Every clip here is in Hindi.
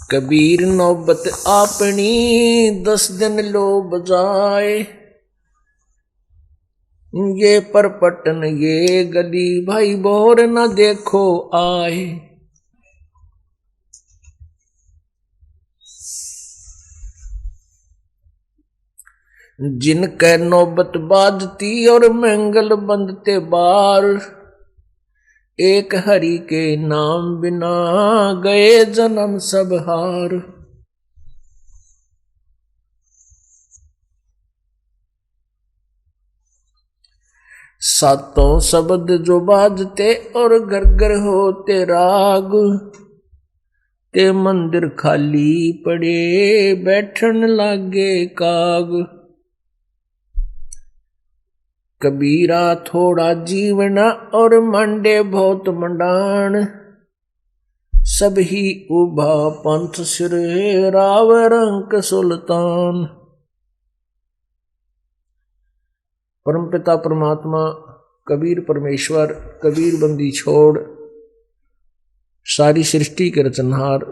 कबीर नौबत आपनी 10 दिन लो बजाए, ये परपटन ये गली भाई बोर न देखो आए। जिनके नौबत बाजती और मंगल बंदते बार, एक हरि के नाम बिना गए जन्म सब हार। सातों शब्द जो बाजते और घर घर होते राग, ते मंदिर खाली पड़े बैठन लागे काग। कबीरा थोड़ा जीवना और मंडे बहुत मंडान, सब ही उभा पंथ सिर राव रंक सुल्तान। परमपिता परमात्मा कबीर परमेश्वर कबीर बंदी छोड़ सारी सृष्टि के रचनहार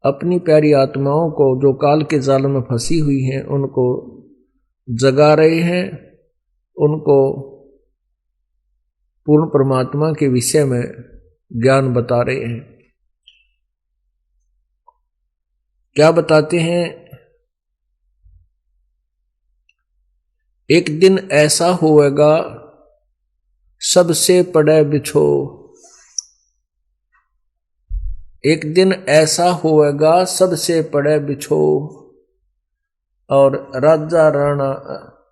अपनी प्यारी आत्माओं को जो काल के जाल में फंसी हुई हैं उनको जगा रहे हैं, उनको पूर्ण परमात्मा के विषय में ज्ञान बता रहे हैं। क्या बताते हैं? एक दिन ऐसा होएगा सबसे पड़े बिछो, एक दिन ऐसा होएगा सबसे पड़े बिछो, और राजा राणा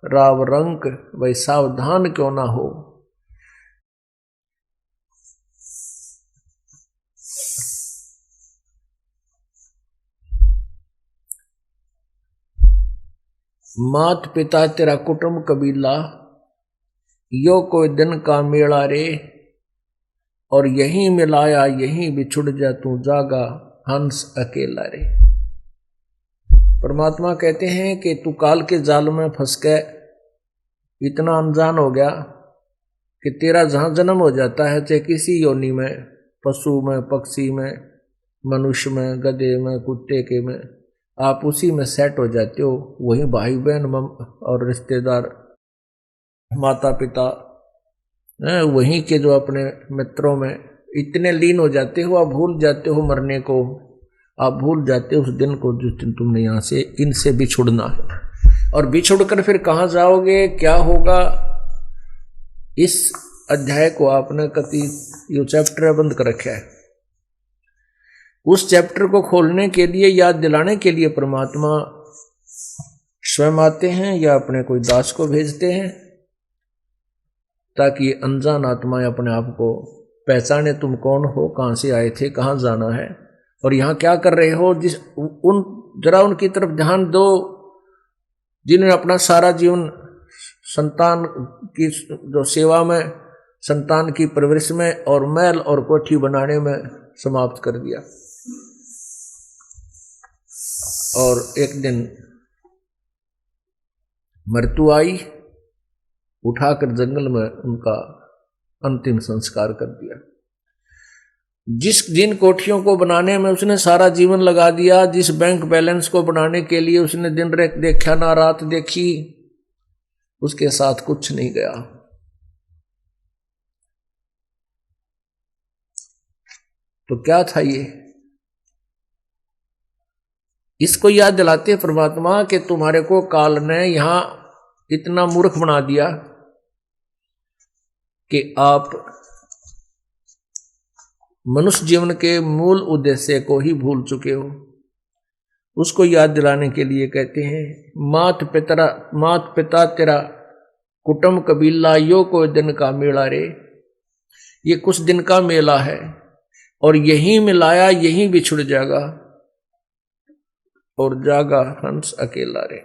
राव रंक भाई सावधान क्यों ना हो। मात पिता तेरा कुटुंब कबीला, यो कोई दिन का मेला रे, और यहीं मिलाया यहीं बिछुड़ जा तू जागा हंस अकेला रे। परमात्मा कहते हैं कि तू काल के जाल में फंस के इतना अनजान हो गया कि तेरा जहां जन्म हो जाता है, चाहे किसी योनि में, पशु में, पक्षी में, मनुष्य में, गधे में, कुत्ते के में, आप उसी में सेट हो जाते हो। वही भाई बहन और रिश्तेदार, माता पिता, वहीं के जो अपने मित्रों में इतने लीन हो जाते हो, आप भूल जाते हो मरने को, आप भूल जाते हो उस दिन को जिस दिन तुमने यहाँ से इनसे बिछुड़ना है। और बिछुड़ कर फिर कहाँ जाओगे, क्या होगा, इस अध्याय को आपने कति यो चैप्टर बंद कर रखा है। उस चैप्टर को खोलने के लिए, याद दिलाने के लिए परमात्मा स्वयं आते हैं या अपने कोई दास को भेजते हैं, ताकि अनजान आत्माएं अपने आप को पहचाने, तुम कौन हो, कहां से आए थे, कहां जाना है और यहां क्या कर रहे हो। जरा उनकी तरफ ध्यान दो जिन्होंने अपना सारा जीवन संतान की जो सेवा में, संतान की परवरिश में और महल और कोठी बनाने में समाप्त कर दिया, और एक दिन मृत्यु आई, उठाकर जंगल में उनका अंतिम संस्कार कर दिया। जिन कोठियों को बनाने में उसने सारा जीवन लगा दिया, जिस बैंक बैलेंस को बनाने के लिए उसने दिन रात देखा ना रात देखी, उसके साथ कुछ नहीं गया। तो क्या था ये? इसको याद दिलाते परमात्मा कि तुम्हारे को काल ने यहां इतना मूर्ख बना दिया कि आप मनुष्य जीवन के मूल उद्देश्य को ही भूल चुके हो। उसको याद दिलाने के लिए कहते हैं, मात पिता तेरा कुटुंब कबीला, यो कोई दिन का मेला रे। ये कुछ दिन का मेला है और यहीं मिलाया यहीं बिछुड़ जाएगा, और जागा हंस अकेला रे।